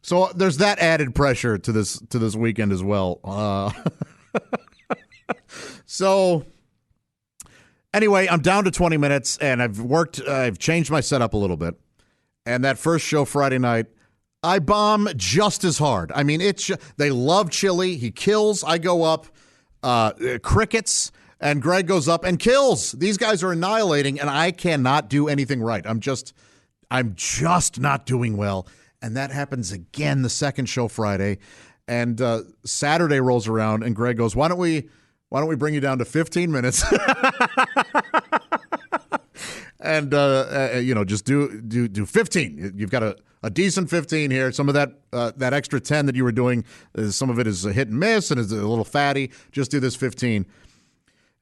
So there's that added pressure to this weekend as well. So anyway, I'm down to 20 minutes, and I've changed my setup a little bit. And that first show Friday night, I bomb just as hard. I mean, they love Chili. He kills. I go up, crickets, and Greg goes up and kills. These guys are annihilating, and I cannot do anything right. I'm just not doing well. And that happens again the second show Friday. And Saturday rolls around, and Greg goes, why don't we bring you down to 15 minutes? And just do 15. You've got a decent 15 here. Some of that extra 10 that you were doing, some of it is a hit and miss and is a little fatty. Just do this 15.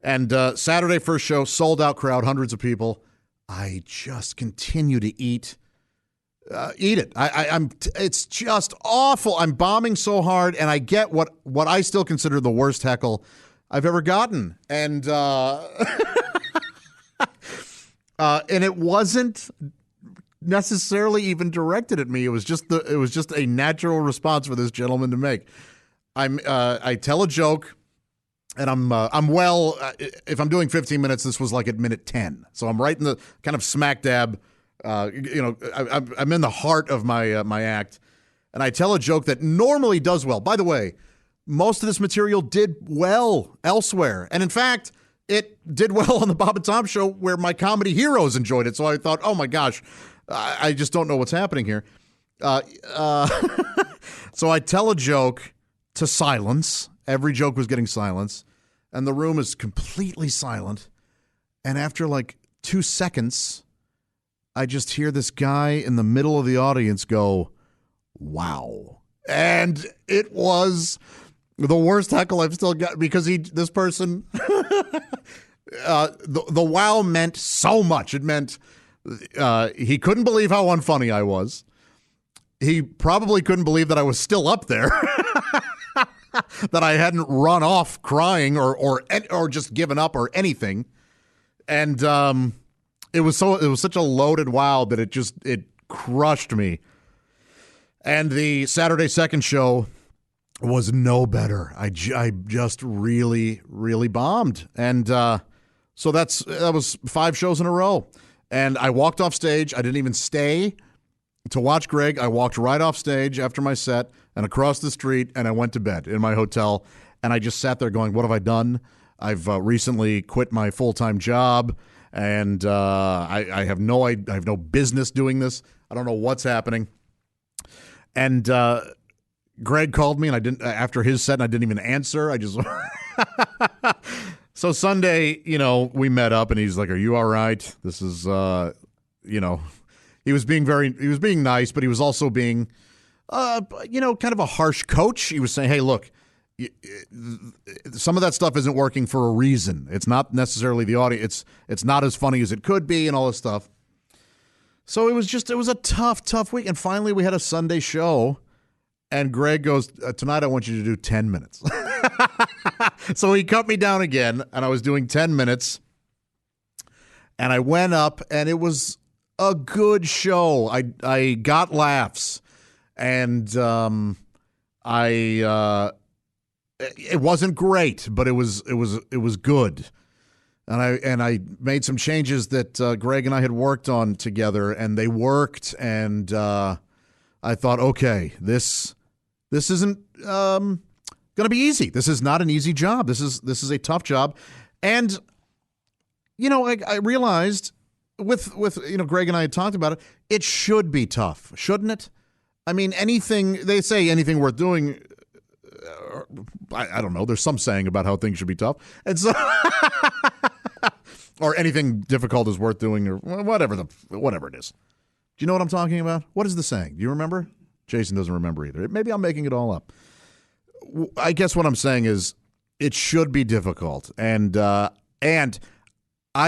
And Saturday first show, sold out crowd, hundreds of people. I just continue to eat it. It's just awful. I'm bombing so hard, and I get what I still consider the worst heckle I've ever gotten. And and it wasn't necessarily even directed at me. It was just a natural response for this gentleman to make. I tell a joke, and if I'm doing 15 minutes, this was like at minute 10. So I'm right in the kind of smack dab, I'm in the heart of my act, and I tell a joke that normally does well. By the way, most of this material did well elsewhere. And in fact, it did well on the Bob and Tom show where my comedy heroes enjoyed it. So I thought, oh my gosh, I just don't know what's happening here. So I tell a joke to silence. Every joke was getting silence. And the room is completely silent. And after like 2 seconds, I just hear this guy in the middle of the audience go, wow. And it was the worst heckle I've still got because this person, the wow meant so much. It meant he couldn't believe how unfunny I was. He probably couldn't believe that I was still up there, that I hadn't run off crying or just given up or anything. And it was such a loaded wow that it crushed me. And the Saturday second show was no better. I just really, really bombed. And so that was 5 shows in a row. And I walked off stage. I didn't even stay to watch Greg. I walked right off stage after my set and across the street, and I went to bed in my hotel. And I just sat there going, what have I done? I've recently quit my full-time job, and I have no business doing this. I don't know what's happening. And Greg called me, and I didn't after his set, and I didn't even answer. I just So Sunday, we met up, and he's like, "Are you all right?" This is, he was being nice, but he was also being, kind of a harsh coach. He was saying, "Hey, look, some of that stuff isn't working for a reason. It's not necessarily the audience. It's not as funny as it could be, and all this stuff." So it was a tough week, and finally we had a Sunday show. And Greg goes, tonight I want you to do 10 minutes. So he cut me down again, and I was doing 10 minutes. And I went up, and it was a good show. I got laughs. And it wasn't great, but it was good. And I made some changes that Greg and I had worked on together, and they worked. And I thought, okay, this isn't going to be easy. This is not an easy job. This is a tough job. And, I realized with Greg and I had talked about it, it should be tough, shouldn't it? I mean, they say anything worth doing, I don't know. There's some saying about how things should be tough. And so, or anything difficult is worth doing, or whatever it is. Do you know what I'm talking about? What is the saying? Do you remember? Jason doesn't remember either. Maybe I'm making it all up. I guess what I'm saying is it should be difficult, and I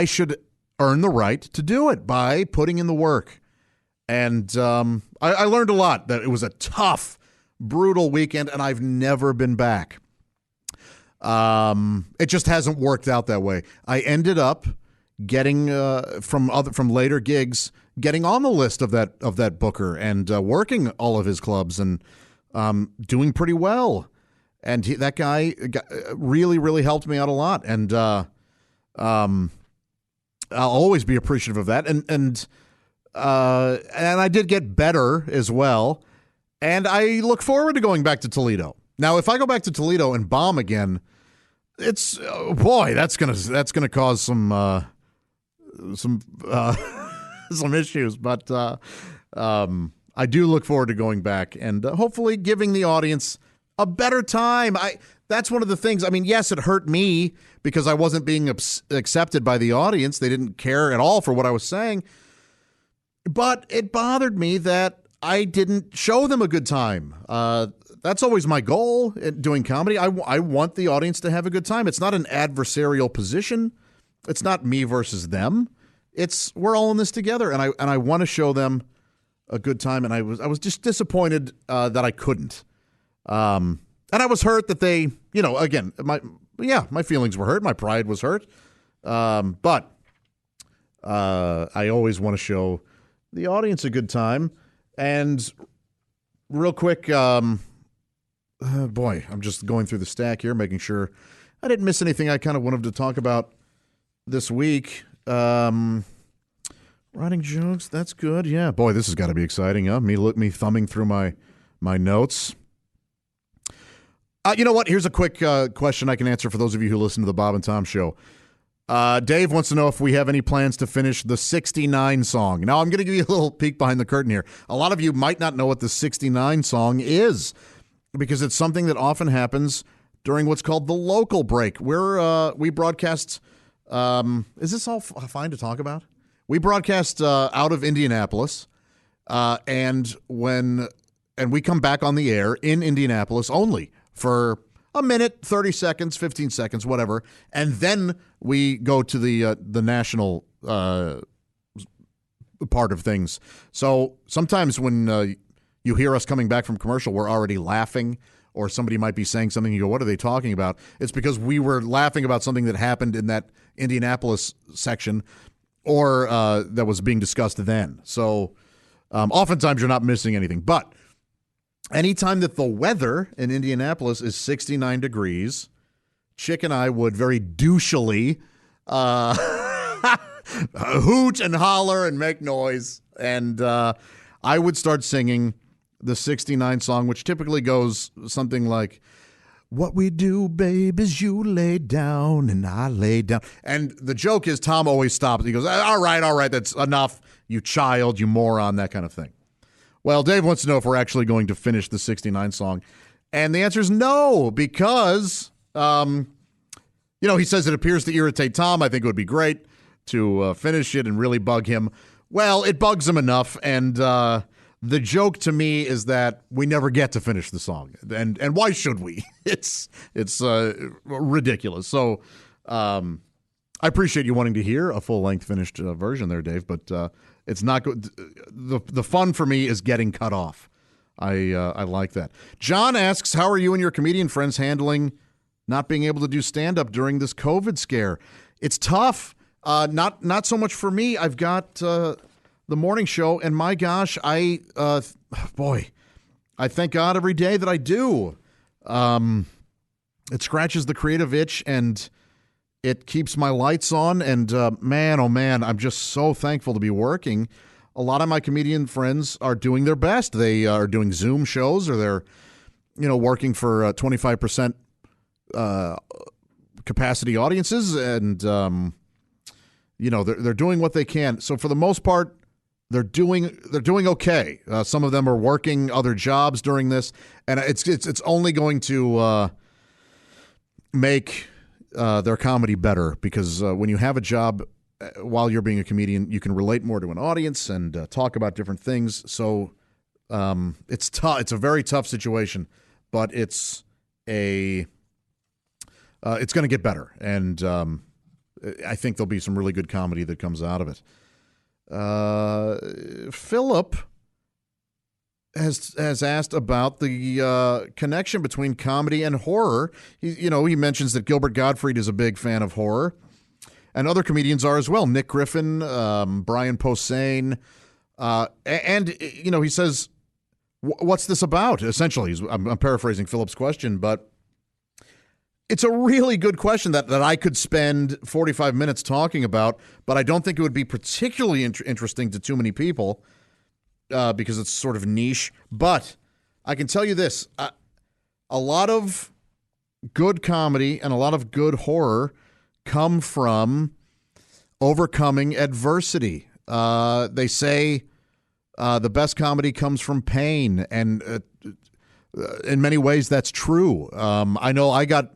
should earn the right to do it by putting in the work. And I learned a lot. That it was a tough, brutal weekend, and I've never been back. It just hasn't worked out that way. I ended up getting from later gigs, getting on the list of that booker and working all of his clubs and doing pretty well. And that guy really, really helped me out a lot. And I'll always be appreciative of that. And I did get better as well. And I look forward to going back to Toledo. Now, if I go back to Toledo and bomb again, it's that's gonna cause some some issues. But I do look forward to going back and hopefully giving the audience a better time. That's one of the things. I mean, yes, it hurt me because I wasn't being accepted by the audience. They didn't care at all for what I was saying. But it bothered me that I didn't show them a good time. That's always my goal in doing comedy. I want the audience to have a good time. It's not an adversarial position. It's not me versus them. we're all in this together, and I want to show them a good time, and I was just disappointed that I couldn't. And I was hurt that they, again, my feelings were hurt, my pride was hurt, but I always want to show the audience a good time. And real quick, boy, I'm just going through the stack here, making sure I didn't miss anything I kind of wanted to talk about this week. Writing jokes, that's good. Yeah, boy, this has got to be exciting, huh? Me thumbing through my notes. You know what? Here's a quick question I can answer for those of you who listen to the Bob and Tom Show. Dave wants to know if we have any plans to finish the 69 song. Now, I'm going to give you a little peek behind the curtain here. A lot of you might not know what the 69 song is because it's something that often happens during what's called the local break. We broadcast. Is this all fine to talk about? We broadcast out of Indianapolis, and we come back on the air in Indianapolis only for a minute, 30 seconds, 15 seconds, whatever, and then we go to the national part of things. So sometimes when you hear us coming back from commercial, we're already laughing, or somebody might be saying something, you go, what are they talking about? It's because we were laughing about something that happened in that Indianapolis section or that was being discussed then. So oftentimes you're not missing anything. But anytime that the weather in Indianapolis is 69 degrees, Chick and I would very douchily hoot and holler and make noise. And I would start singing the 69 song, which typically goes something like, what we do, babe, is you lay down and I lay down. And the joke is Tom always stops. He goes, all right, that's enough, you child, you moron, that kind of thing. Well, Dave wants to know if we're actually going to finish the 69 song. And the answer is no, because, he says it appears to irritate Tom. I think it would be great to finish it and really bug him. Well, it bugs him enough, and the joke to me is that we never get to finish the song, and why should we? It's ridiculous. So I appreciate you wanting to hear a full-length finished version there, Dave, but it's not good. The fun for me is getting cut off. I like that. John asks, how are you and your comedian friends handling not being able to do stand-up during this COVID scare? It's tough. Not so much for me. I've got the morning show, and my gosh, I thank God every day that I do. It scratches the creative itch, and it keeps my lights on, and man, oh man, I'm just so thankful to be working. A lot of my comedian friends are doing their best. They are doing Zoom shows, or they're, working for 25% capacity audiences, and they're doing what they can. So for the most part, they're doing okay. Some of them are working other jobs during this, and it's only going to make their comedy better, because when you have a job while you're being a comedian, you can relate more to an audience and talk about different things. So it's tough. It's a very tough situation, but it's going to get better, and I think there'll be some really good comedy that comes out of it. Philip has asked about the connection between comedy and horror. He mentions that Gilbert Gottfried is a big fan of horror, and other comedians are as well. Nick Griffin, Brian Posehn, and he says, "What's this about?" Essentially, I'm paraphrasing Philip's question, but it's a really good question that I could spend 45 minutes talking about, but I don't think it would be particularly interesting to too many people because it's sort of niche. But I can tell you this, a lot of good comedy and a lot of good horror come from overcoming adversity. They say the best comedy comes from pain, and in many ways that's true. I know I got...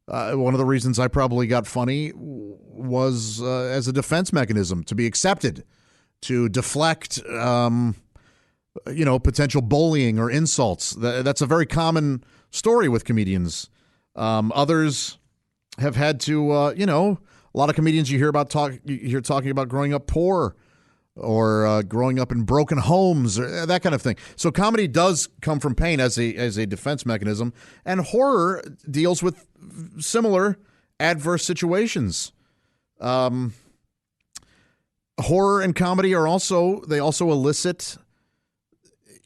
one of the reasons I probably got funny was as a defense mechanism, to be accepted, to deflect, potential bullying or insults. That's a very common story with comedians. Others have had to, A lot of comedians you hear talking about growing up poor or growing up in broken homes or that kind of thing. So comedy does come from pain as a defense mechanism, and horror deals with similar adverse situations. Horror and comedy also elicit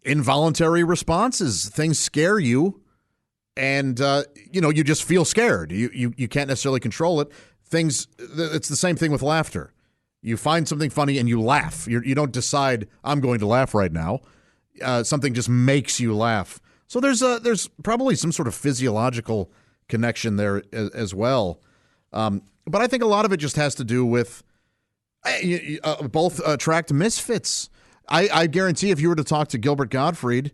involuntary responses. Things scare you, and you just feel scared. You can't necessarily control it. It's the same thing with laughter. You find something funny and you laugh. You don't decide, I'm going to laugh right now. Something just makes you laugh. So there's probably some sort of physiological connection there as well. But I think a lot of it just has to do with both attract misfits. I guarantee if you were to talk to Gilbert Gottfried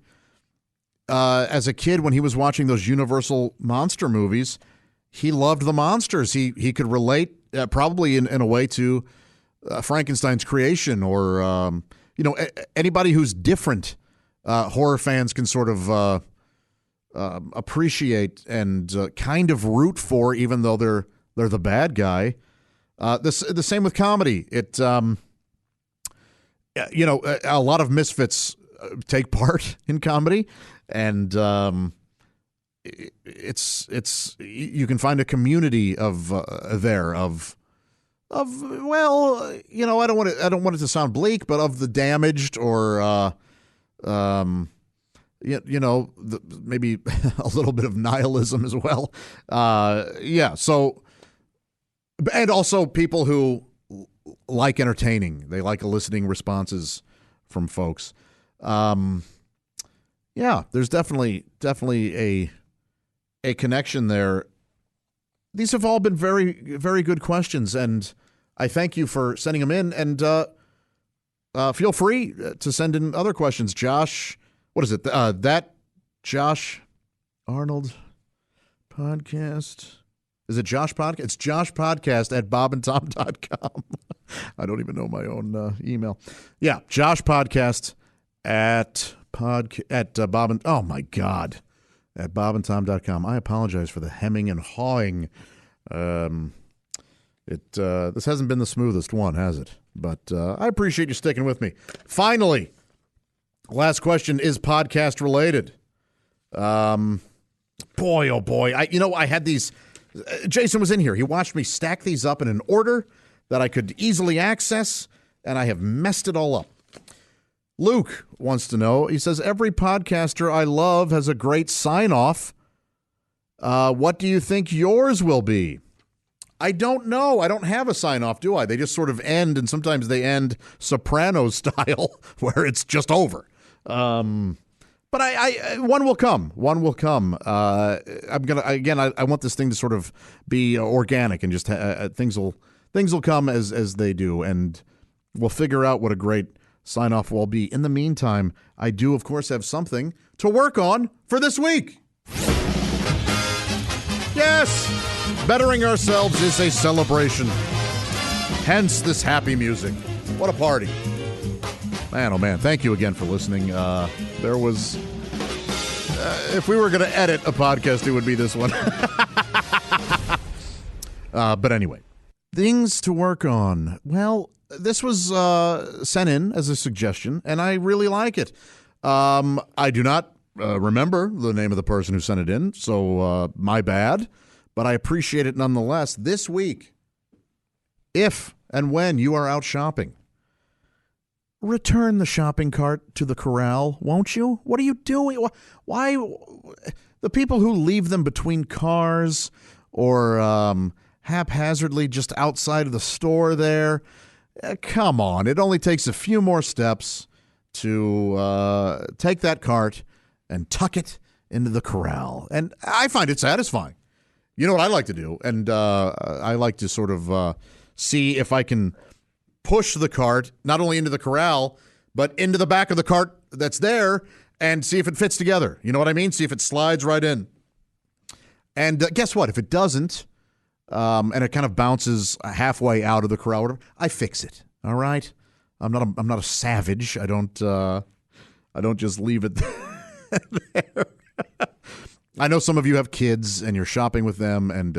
as a kid when he was watching those Universal monster movies, he loved the monsters. He could relate probably in a way to Frankenstein's creation or anybody who's different. Horror fans can sort of appreciate and kind of root for, even though they're the bad guy. The same with comedy. It a lot of misfits take part in comedy, and it's you can find a community of I don't want it to sound bleak, but of the damaged or maybe a little bit of nihilism as well. So. And also people who like entertaining. They like eliciting responses from folks. There's definitely a connection there. These have all been very, very good questions, and I thank you for sending them in. And feel free to send in other questions. Josh, what is it? That Josh Arnold podcast. Is it Josh Podcast? It's Josh Podcast at bobandtom.com. I don't even know my own email. Yeah, Josh Podcast at Bob and, oh my God, at bobandtom.com. I apologize for the hemming and hawing. This hasn't been the smoothest one, has it? But I appreciate you sticking with me. Finally, last question is podcast related. Boy, oh boy. I had these. Jason was in here. He watched me stack these up in an order that I could easily access, and I have messed it all up. Luke wants to know, he says, every podcaster I love has a great sign-off. What do you think yours will be? I don't know. I don't have a sign-off, do I? They just sort of end, and sometimes they end Sopranos style, where it's just over. But I one will come. One will come. I want this thing to sort of be organic and just things will come as they do, and we'll figure out what a great sign off will be. In the meantime, I do of course have something to work on for this week. Yes, bettering ourselves is a celebration. Hence this happy music. What a party. Man, oh man, thank you again for listening. There was, if we were going to edit a podcast, it would be this one. But anyway, things to work on. Well, this was sent in as a suggestion, and I really like it. I do not remember the name of the person who sent it in, so my bad, but I appreciate it nonetheless. This week, if and when you are out shopping, return the shopping cart to the corral, won't you? What are you doing? Why? The people who leave them between cars or haphazardly just outside of the store there, come on. It only takes a few more steps to take that cart and tuck it into the corral. And I find it satisfying. You know what I like to do? And I like to sort of see if I can push the cart not only into the corral, but into the back of the cart that's there and see if it fits together. You know what I mean? See if it slides right in. And guess what? If it doesn't, and it kind of bounces halfway out of the corral, I fix it. All right? I'm not a savage. I don't just leave it there. I know some of you have kids and you're shopping with them, and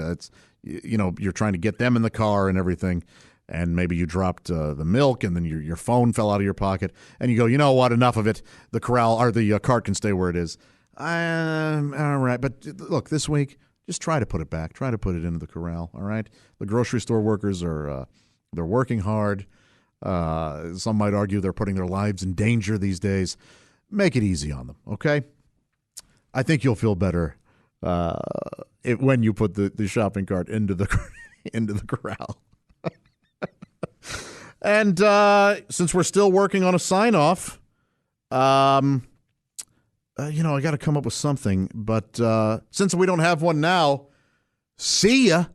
you're trying to get them in the car and everything, and maybe you dropped the milk, and then your phone fell out of your pocket, and you go, you know what, enough of it. The cart can stay where it is. All right, but look, this week, just try to put it back. Try to put it into the corral. All right, the grocery store workers are they're working hard. Some might argue they're putting their lives in danger these days. Make it easy on them, okay? I think you'll feel better when you put the shopping cart into the corral. And since we're still working on a sign-off, I got to come up with something. But since we don't have one now, see ya.